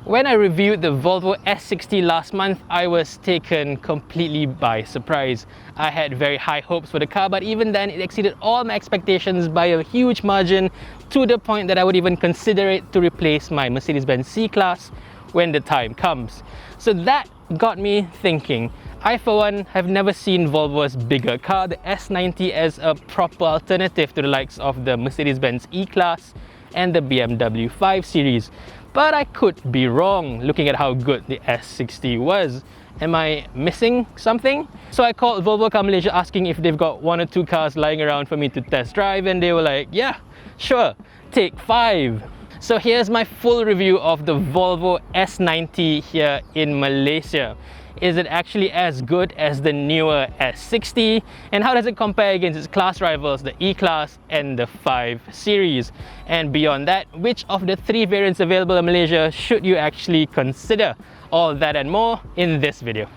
When I reviewed the Volvo S90 last month, I was taken completely by surprise. I had very high hopes for the car, but even then it exceeded all my expectations by a huge margin, to the point that I would even consider it to replace my Mercedes-Benz E-Class when the time comes. So that got me thinking. I for one have never seen Volvo's bigger car, the S90, as a proper alternative to the likes of the Mercedes-Benz E-Class and the BMW 5 Series. But I could be wrong, looking at how good the S90 was. Am I missing something? So I called Volvo Malaysia asking if they've got 1 or 2 cars lying around for me to test drive, and they were like, yeah, sure, take 5. So here's my full review of the Volvo S90 here in Malaysia. Is it actually as good as the newer S90? And how does it compare against its class rivals, the E-Class and the 5 Series? And beyond that, which of the 3 variants available in Malaysia should you actually consider? All that and more in this video.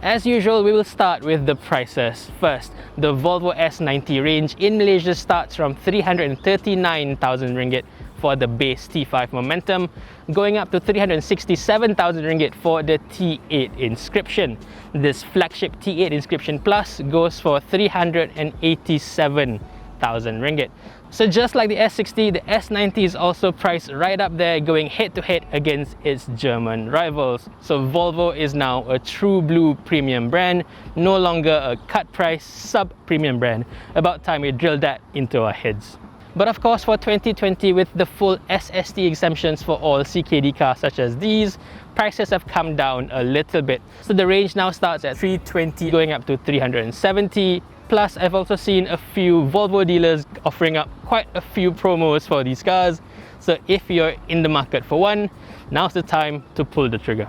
As usual, we will start with the prices first. The Volvo S90 range in Malaysia starts from 339,000 ringgit for the base T5 Momentum, going up to 367,000 ringgit for the T8 Inscription. This flagship T8 Inscription Plus goes for 387,000 ringgit. So just like the S90, the S90 is also priced right up there, going head to head against its German rivals. So Volvo is now a true blue premium brand, no longer a cut price sub-premium brand. About time we drilled that into our heads. But of course, for 2020, with the full SST exemptions for all CKD cars such as these, prices have come down a little bit. So the range now starts at 320 going up to 370. Plus, I've also seen a few Volvo dealers offering up quite a few promos for these cars. So if you're in the market for one, now's the time to pull the trigger.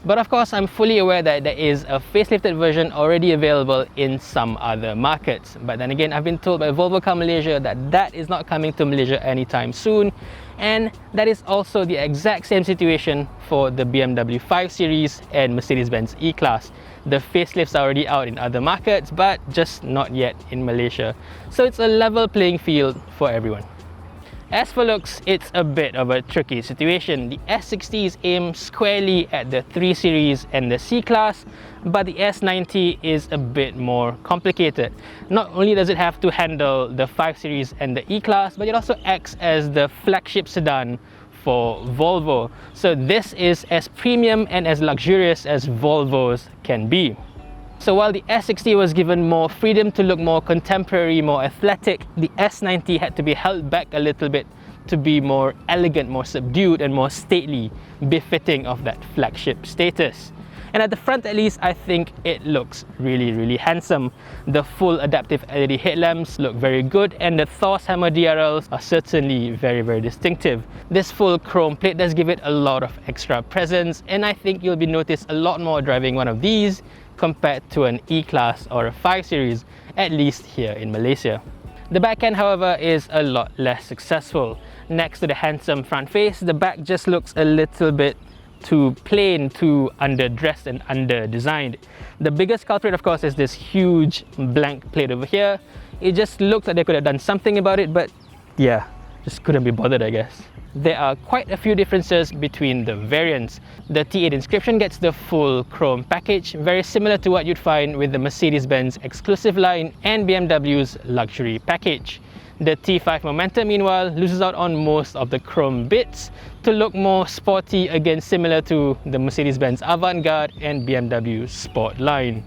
But of course, I'm fully aware that there is a facelifted version already available in some other markets. But then again, I've been told by Volvo Malaysia that that is not coming to Malaysia anytime soon. And that is also the exact same situation for the BMW 5 Series and Mercedes-Benz E-Class. The facelifts are already out in other markets, but just not yet in Malaysia. So it's a level playing field for everyone. As for looks, it's a bit of a tricky situation. The S90 is aimed squarely at the 3 Series and the C-Class, but the S90 is a bit more complicated. Not only does it have to handle the 5 Series and the E-Class, but it also acts as the flagship sedan for Volvo. So this is as premium and as luxurious as Volvos can be. So while the S90 was given more freedom to look more contemporary, more athletic, the S90 had to be held back a little bit to be more elegant, more subdued and more stately, befitting of that flagship status. And at the front at least, I think it looks really handsome. The full adaptive LED headlamps look very good, and the Thor's Hammer DRLs are certainly very distinctive. This full chrome plate does give it a lot of extra presence, and I think you'll be noticed a lot more driving one of these compared to an E-Class or a 5 Series, at least here in Malaysia. The back end, however, is a lot less successful. Next to the handsome front face, the back just looks a little bit too plain, too underdressed and under-designed. The biggest culprit, of course, is this huge blank plate over here. It just looks like they could have done something about it, but yeah, just couldn't be bothered, I guess. There are quite a few differences between the variants. The T8 Inscription gets the full chrome package, very similar to what you'd find with the Mercedes-Benz exclusive line and BMW's luxury package. The T5 Momentum, meanwhile, loses out on most of the chrome bits to look more sporty, again similar to the Mercedes-Benz Avantgarde and BMW Sport line.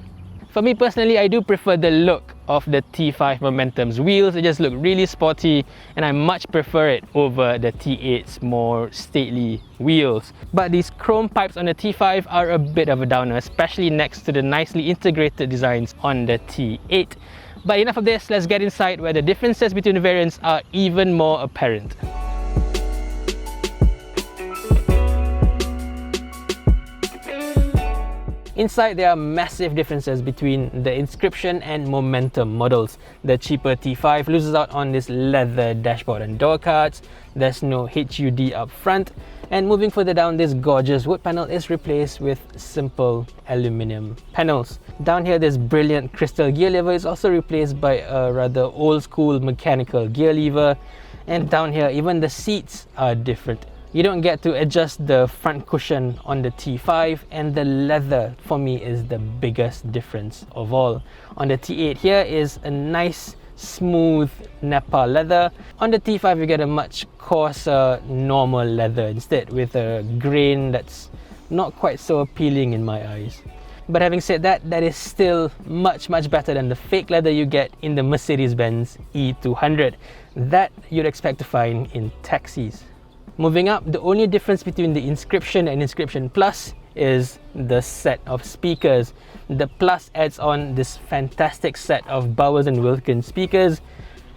For me personally, I do prefer the look of the T5 Momentum's wheels. They just look really sporty, and I much prefer it over the T8's more stately wheels. But these chrome pipes on the T5 are a bit of a downer, especially next to the nicely integrated designs on the T8. But enough of this, let's get inside where the differences between the variants are even more apparent. Inside, there are massive differences between the Inscription and Momentum models. The cheaper T5 loses out on this leather dashboard and door cards. There's no HUD up front. And moving further down, this gorgeous wood panel is replaced with simple aluminium panels. Down here, this brilliant crystal gear lever is also replaced by a rather old school mechanical gear lever. And down here, even the seats are different. You don't get to adjust the front cushion on the T5, and the leather for me is the biggest difference of all. On the T8 here is a nice smooth Nepal leather. On the T5 you get a much coarser normal leather instead, with a grain that's not quite so appealing in my eyes. But having said that, that is still much better than the fake leather you get in the Mercedes-Benz E200 that you'd expect to find in taxis. Moving up, the only difference between the Inscription and Inscription Plus is the set of speakers. The Plus adds on this fantastic set of Bowers & Wilkins speakers,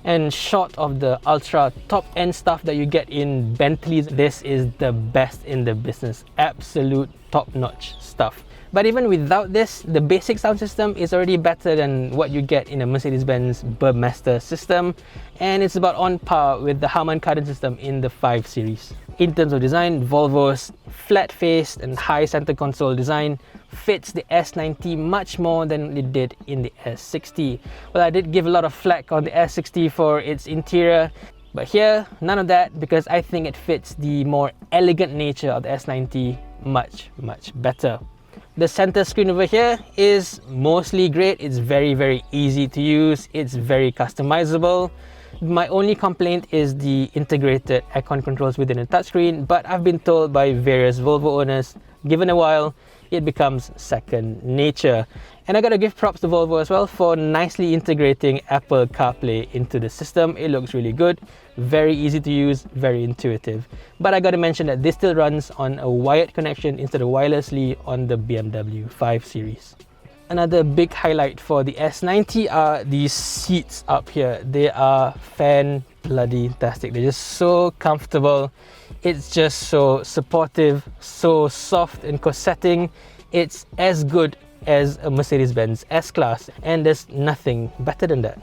and short of the ultra top-end stuff that you get in Bentleys, this is the best in the business. Absolute top-notch stuff. But even without this, the basic sound system is already better than what you get in a Mercedes-Benz Burmester system, and it's about on par with the Harman Kardon system in the 5 Series. In terms of design, Volvo's flat-faced and high center console design fits the S90 much more than it did in the S60. Well, I did give a lot of flack on the S60 for its interior, but here, none of that, because I think it fits the more elegant nature of the S90 much better. The center screen over here is mostly great. It's very easy to use. It's very customizable. My only complaint is the integrated aircon controls within the touchscreen, but I've been told by various Volvo owners, given a while, it becomes second nature. And I gotta give props to Volvo as well for nicely integrating Apple CarPlay into the system. It looks really good, very easy to use, very intuitive. But I gotta mention that this still runs on a wired connection instead of wirelessly on the BMW 5 Series. Another big highlight for the S90 are these seats up here. They are fan-bloody-tastic. They're just so comfortable. It's just so supportive, so soft and corsetting. It's as good as a Mercedes-Benz S-Class, and there's nothing better than that.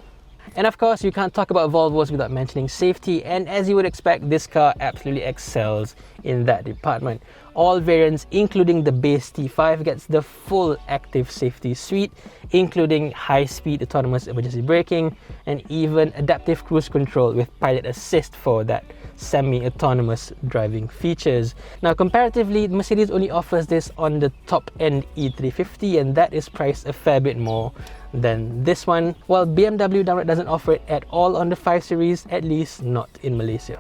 And of course, you can't talk about Volvos without mentioning safety, and as you would expect, this car absolutely excels in that department. All variants, including the base T5, gets the full active safety suite, including high-speed autonomous emergency braking and even adaptive cruise control with pilot assist for that semi-autonomous driving features. Now, comparatively, Mercedes only offers this on the top-end E350, and that is priced a fair bit more than this one, while BMW downright doesn't offer it at all on the 5 Series, at least not in Malaysia.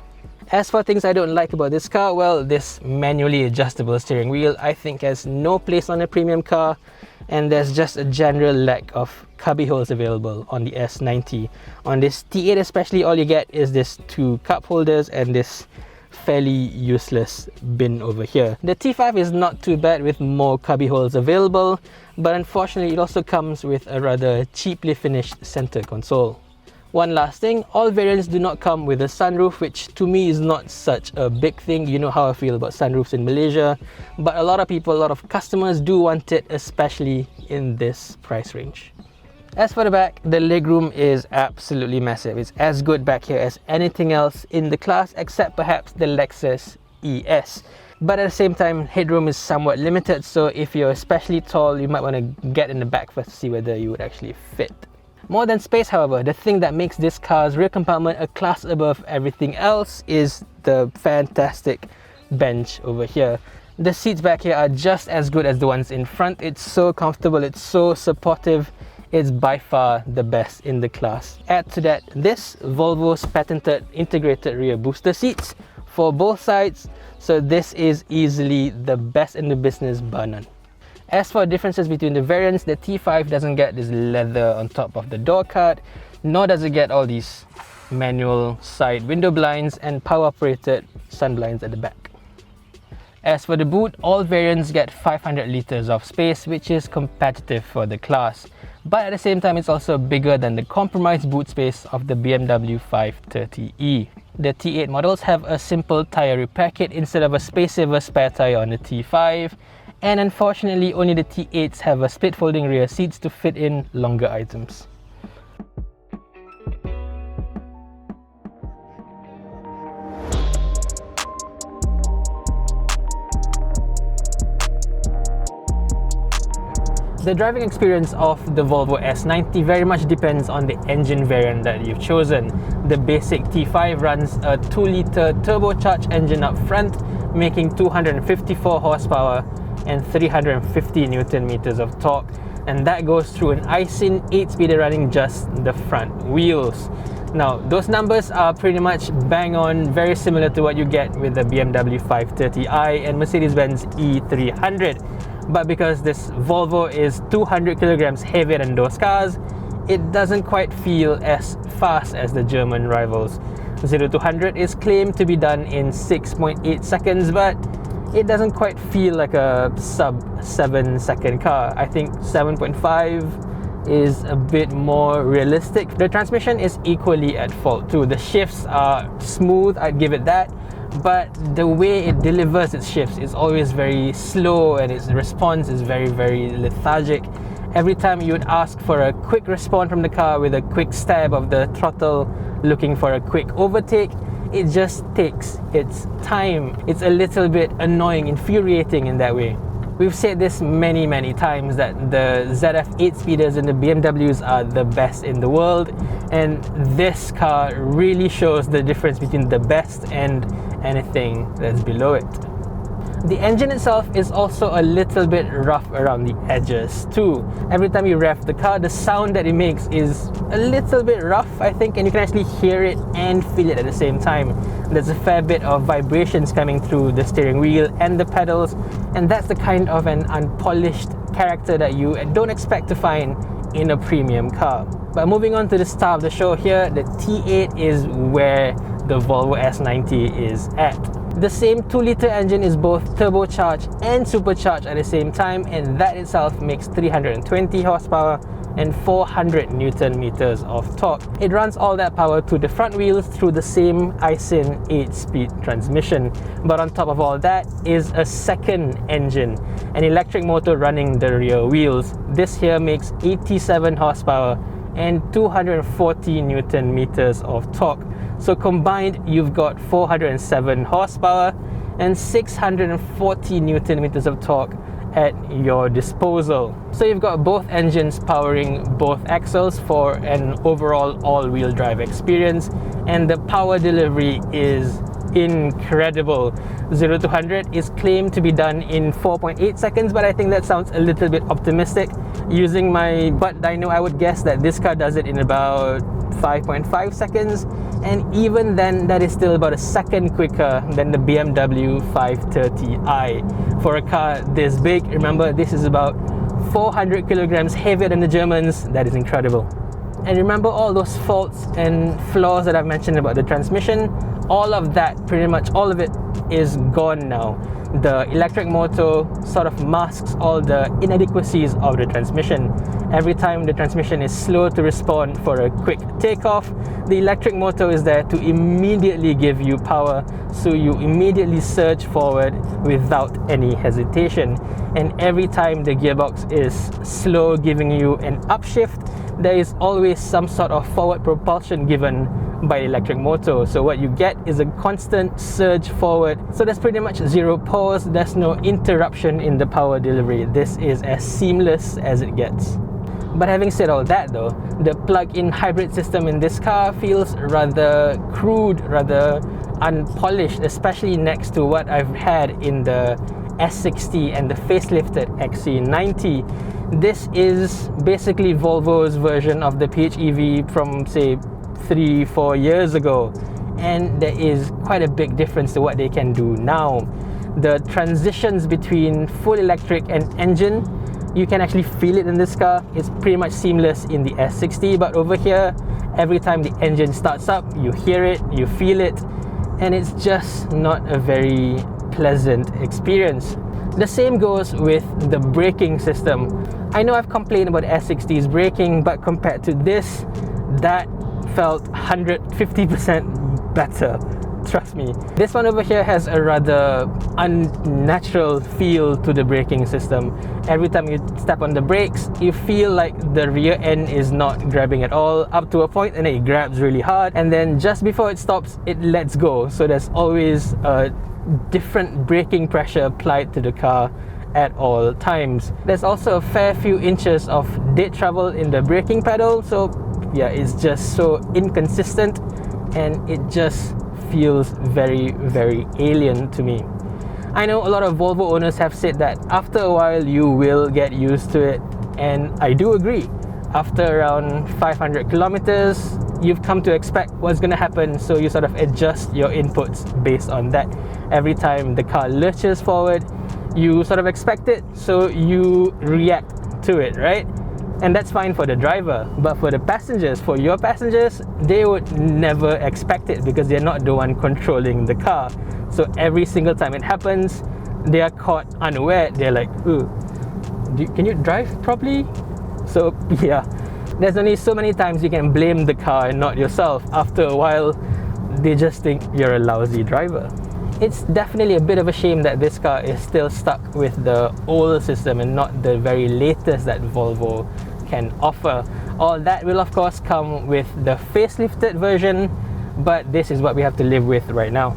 As for things I don't like about this car, well, this manually adjustable steering wheel I think has no place on a premium car, and there's just a general lack of cubby holes available on the S90. On this T8 especially, all you get is this 2 cup holders and this fairly useless bin over here. The T5 is not too bad with more cubby holes available, but unfortunately it also comes with a rather cheaply finished center console. One last thing, all variants do not come with a sunroof, which to me is not such a big thing. You know how I feel about sunroofs in Malaysia, but a lot of people, a lot of customers do want it, especially in this price range. As for the back, the legroom is absolutely massive. It's as good back here as anything else in the class, except perhaps the Lexus ES. But at the same time, headroom is somewhat limited, so if you're especially tall, you might want to get in the back first to see whether you would actually fit. More than space, however, the thing that makes this car's rear compartment a class above everything else is the fantastic bench over here. The seats back here are just as good as the ones in front. It's so comfortable, it's so supportive. It's by far the best in the class. Add to that this Volvo's patented integrated rear booster seats for both sides, so this is easily the best in the business, bar none. As for differences between the variants, the T5 doesn't get this leather on top of the door card, nor does it get all these manual side window blinds and power-operated sun blinds at the back. As for the boot, all variants get 500 litres of space, which is competitive for the class. But at the same time, it's also bigger than the compromised boot space of the BMW 530e. The T8 models have a simple tyre repair kit instead of a space-saver spare tyre on the T5. And unfortunately, only the T8s have a split folding rear seats to fit in longer items. The driving experience of the Volvo S90 very much depends on the engine variant that you've chosen. The basic T5 runs a 2-litre turbocharged engine up front, making 254 horsepower and 350 Newton meters of torque, and that goes through an ISIN 8-speeder running just the front wheels. Now, those numbers are pretty much bang on, very similar to what you get with the BMW 530i and Mercedes-Benz E300. But because this Volvo is 200 kilograms heavier than those cars, it doesn't quite feel as fast as the German rivals. 0 to 100 is claimed to be done in 6.8 seconds, but it doesn't quite feel like a sub 7-second car. I think 7.5 is a bit more realistic. The transmission is equally at fault too. The shifts are smooth, I'd give it that, but the way it delivers its shifts is always very slow, and its response is very lethargic. Every time you would ask for a quick response from the car with a quick stab of the throttle looking for a quick overtake, it just takes its time. It's a little bit annoying, infuriating in that way. We've said this many times that the ZF 8-speeders and the BMWs are the best in the world, and this car really shows the difference between the best and anything that's below it. The engine itself is also a little bit rough around the edges too. Every time you rev the car, the sound that it makes is a little bit rough, I think, and you can actually hear it and feel it at the same time. There's a fair bit of vibrations coming through the steering wheel and the pedals, and that's the kind of an unpolished character that you don't expect to find in a premium car. But moving on to the star of the show here, the T8 is where the Volvo S90 is at. The same 2-litre engine is both turbocharged and supercharged at the same time, and that itself makes 320 horsepower and 400 Newton meters of torque. It runs all that power to the front wheels through the same ISIN 8-speed transmission. But on top of all that is a second engine, an electric motor running the rear wheels. This here makes 87 horsepower and 240 Newton meters of torque. So combined, you've got 407 horsepower and 640 Newton meters of torque at your disposal. So you've got both engines powering both axles for an overall all-wheel drive experience, and the power delivery is incredible. 0 to 100 is claimed to be done in 4.8 seconds, but I think that sounds a little bit optimistic. Using my butt dyno, I would guess that this car does it in about 5.5 seconds, and even then that is still about a second quicker than the BMW 530i. For a car this big, remember this is about 400 kilograms heavier than the Germans. That is incredible. And remember all those faults and flaws that I've mentioned about the transmission? All of that, pretty much all of it, is gone now. The electric motor sort of masks all the inadequacies of the transmission. Every time the transmission is slow to respond for a quick takeoff, the electric motor is there to immediately give you power, so you immediately surge forward without any hesitation. And every time the gearbox is slow, giving you an upshift, there is always some sort of forward propulsion given by the electric motor. So what you get is a constant surge forward. So there's pretty much zero pause, there's no interruption in the power delivery. This is as seamless as it gets. But having said all that though, the plug-in hybrid system in this car feels rather crude, rather unpolished, especially next to what I've had in the S60 and the facelifted XC90. This is basically Volvo's version of the PHEV from, say, 3-4 years ago, and there is quite a big difference to what they can do now. The transitions between full electric and engine, you can actually feel it in this car. It's pretty much seamless in the S60, but over here, every time the engine starts up, you hear it, you feel it, and it's just not a very pleasant experience. The same goes with the braking system. I know I've complained about S60's braking, but compared to this, that felt 150% better. trust me. This one over here has a rather unnatural feel to the braking system. Every time you step on the brakes, you feel like the rear end is not grabbing at all, up to a point, and then it grabs really hard, and then just before it stops, it lets go. So there's always a different braking pressure applied to the car at all times. There's also a fair few inches of dead travel in the braking pedal, so yeah, it's just so inconsistent and it just feels very, very alien to me. I know a lot of Volvo owners have said that after a while you will get used to it, and I do agree. After around 500 kilometers, you've come to expect what's going to happen, so you sort of adjust your inputs based on that. Every time the car lurches forward, you sort of expect it, so you react to it, right? And that's fine for the driver, but for the passengers, for your passengers, they would never expect it because they're not the one controlling the car. So every single time it happens, they are caught unaware. They're like, ooh, can you drive properly? So yeah, there's only so many times you can blame the car and not yourself. After a while, they just think you're a lousy driver. It's definitely a bit of a shame that this car is still stuck with the old system and not the very latest that Volvo can offer. All that will of course come with the facelifted version, but this is what we have to live with right now.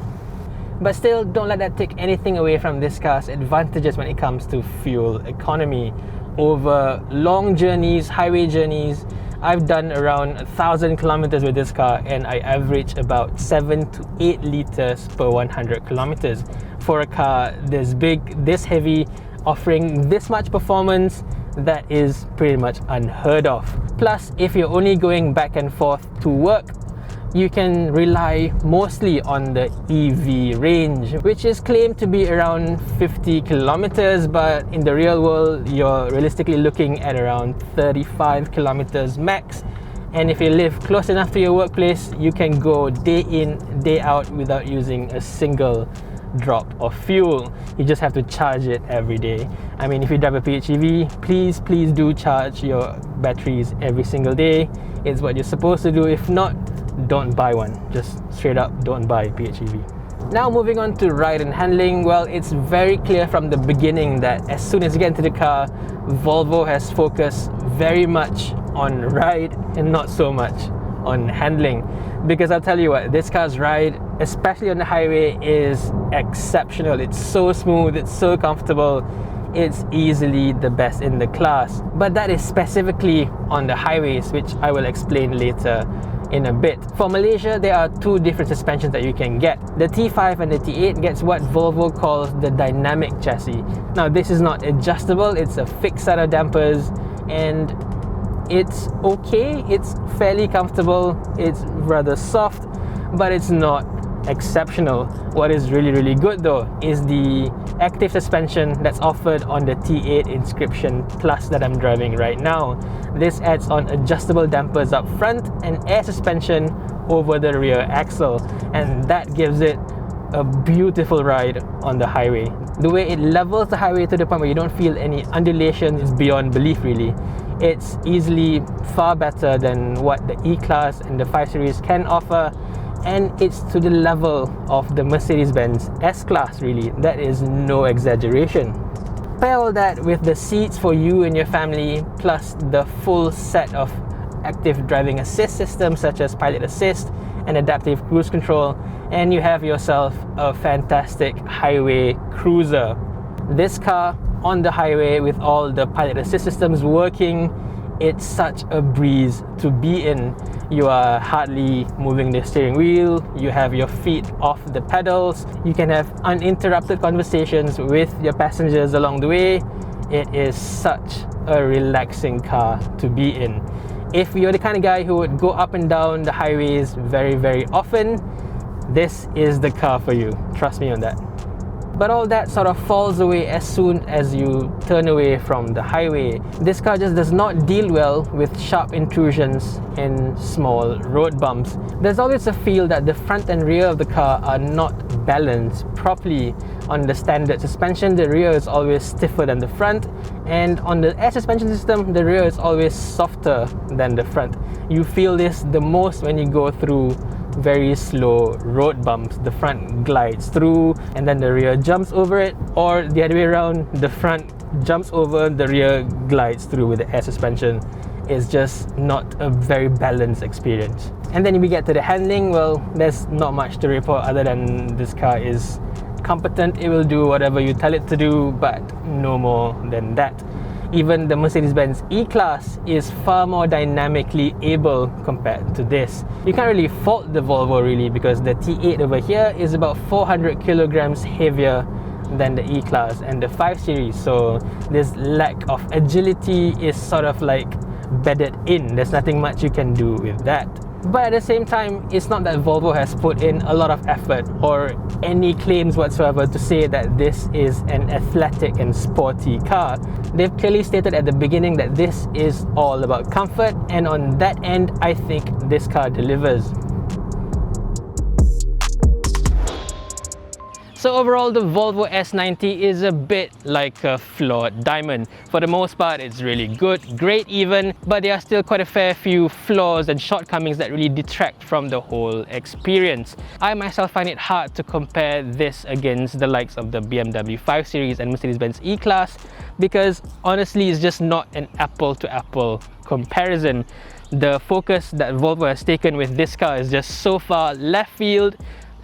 But still, don't let that take anything away from this car's advantages when it comes to fuel economy. Over long journeys, highway journeys, I've done around 1,000 kilometers with this car, and I average about 7 to 8 liters per 100 kilometers. For a car this big, this heavy, offering this much performance, that is pretty much unheard of. Plus, if you're only going back and forth to work, you can rely mostly on the EV range, which is claimed to be around 50 kilometers, but in the real world, you're realistically looking at around 35 kilometers max. And if you live close enough to your workplace, you can go day in, day out without using a single drop of fuel. You just have to charge it every day. I mean, if you drive a PHEV, please do charge your batteries every single day. It's what you're supposed to do. If not, don't buy one. Just straight up, don't buy PHEV. Now moving on to ride and handling, well, it's very clear from the beginning that as soon as you get into the car, Volvo has focused very much on ride and not so much on handling. Because I'll tell you what, this car's ride, especially on the highway, is exceptional. It's so smooth, it's so comfortable, it's easily the best in the class. But that is specifically on the highways, which I will explain later in a bit. For Malaysia, there are two different suspensions that you can get. The T5 and the T8 gets what Volvo calls the dynamic chassis. Now this is not adjustable, it's a fixed set of dampers, and it's okay, it's fairly comfortable, it's rather soft, but it's not exceptional. What is really good though is the active suspension that's offered on the T8 Inscription Plus that I'm driving right now. This adds on adjustable dampers up front and air suspension over the rear axle, and that gives it a beautiful ride on the highway. The way it levels the highway to the point where you don't feel any undulation is beyond belief really. It's easily far better than what the E-Class and the 5 Series can offer, and it's to the level of the Mercedes-Benz S-Class really. That is no exaggeration. Pair all that with the seats for you and your family, plus the full set of active driving assist systems such as pilot assist and adaptive cruise control, and you have yourself a fantastic highway cruiser. This car on the highway with all the pilot assist systems working, it's such a breeze to be in. You are hardly moving the steering wheel, you have your feet off the pedals, you can have uninterrupted conversations with your passengers along the way. It is such a relaxing car to be in. If you're the kind of guy who would go up and down the highways very often, this is the car for you. Trust me on that. But all that sort of falls away as soon as you turn away from the highway. This car just does not deal well with sharp intrusions and small road bumps. There's always a feel that the front and rear of the car are not balanced properly. On the standard suspension, the rear is always stiffer than the front, and on the air suspension system, the rear is always softer than the front. You feel this the most when you go through very slow road bumps. The front glides through and then the rear jumps over it, or the other way around, the front jumps over, the rear glides through with the air suspension. It's just not a very balanced experience. And then we get to the handling. Well, there's not much to report other than this car is competent. It will do whatever you tell it to do, but no more than that. Even the Mercedes-Benz E-Class is far more dynamically able compared to this. You can't really fault the Volvo really, because the T8 over here is about 400 kilograms heavier than the E-Class and the 5 Series, so this lack of agility is sort of like bedded in. There's nothing much you can do with that. But at the same time, it's not that Volvo has put in a lot of effort or any claims whatsoever to say that this is an athletic and sporty car. They've clearly stated at the beginning that this is all about comfort, and on that end, I think this car delivers. So overall, the Volvo S90 is a bit like a flawed diamond. For the most part, it's really good, great even, but there are still quite a fair few flaws and shortcomings that really detract from the whole experience. I myself find it hard to compare this against the likes of the BMW 5 Series and Mercedes-Benz E-Class, because honestly, it's just not an apple-to-apple comparison. The focus that Volvo has taken with this car is just so far left field.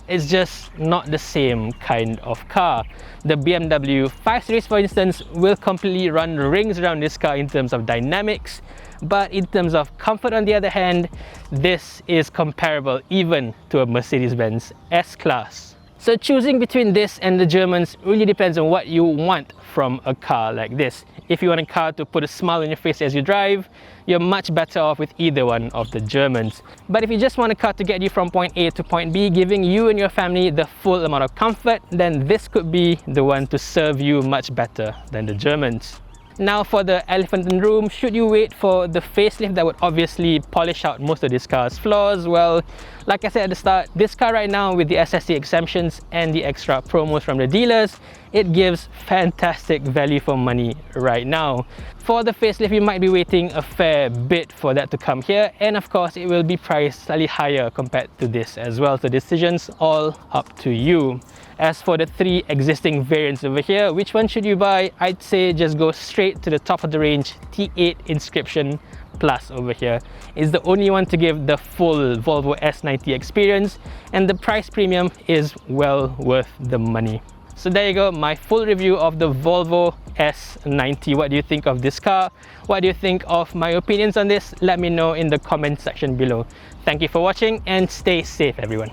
It's just not the same kind of car. The BMW 5 Series, for instance, will completely run rings around this car in terms of dynamics, but in terms of comfort, on the other hand, this is comparable even to a Mercedes-Benz S-Class. So choosing between this and the Germans really depends on what you want from a car like this. If you want a car to put a smile on your face as you drive, you're much better off with either one of the Germans. But if you just want a car to get you from point A to point B, giving you and your family the full amount of comfort, then this could be the one to serve you much better than the Germans. Now for the elephant in the room, should you wait for the facelift that would obviously polish out most of this car's flaws? Well, like I said at the start, this car right now with the SSC exemptions and the extra promos from the dealers, it gives fantastic value for money right now. For the facelift, you might be waiting a fair bit for that to come here, and of course it will be priced slightly higher compared to this as well, so decisions all up to you. As for the 3 existing variants over here, which one should you buy? I'd say just go straight to the top of the range T8 Inscription Plus over here. It's the only one to give the full Volvo S90 experience, and the price premium is well worth the money. So there you go, my full review of the Volvo S90. What do you think of this car? What do you think of my opinions on this? Let me know in the comment section below. Thank you for watching and stay safe, everyone.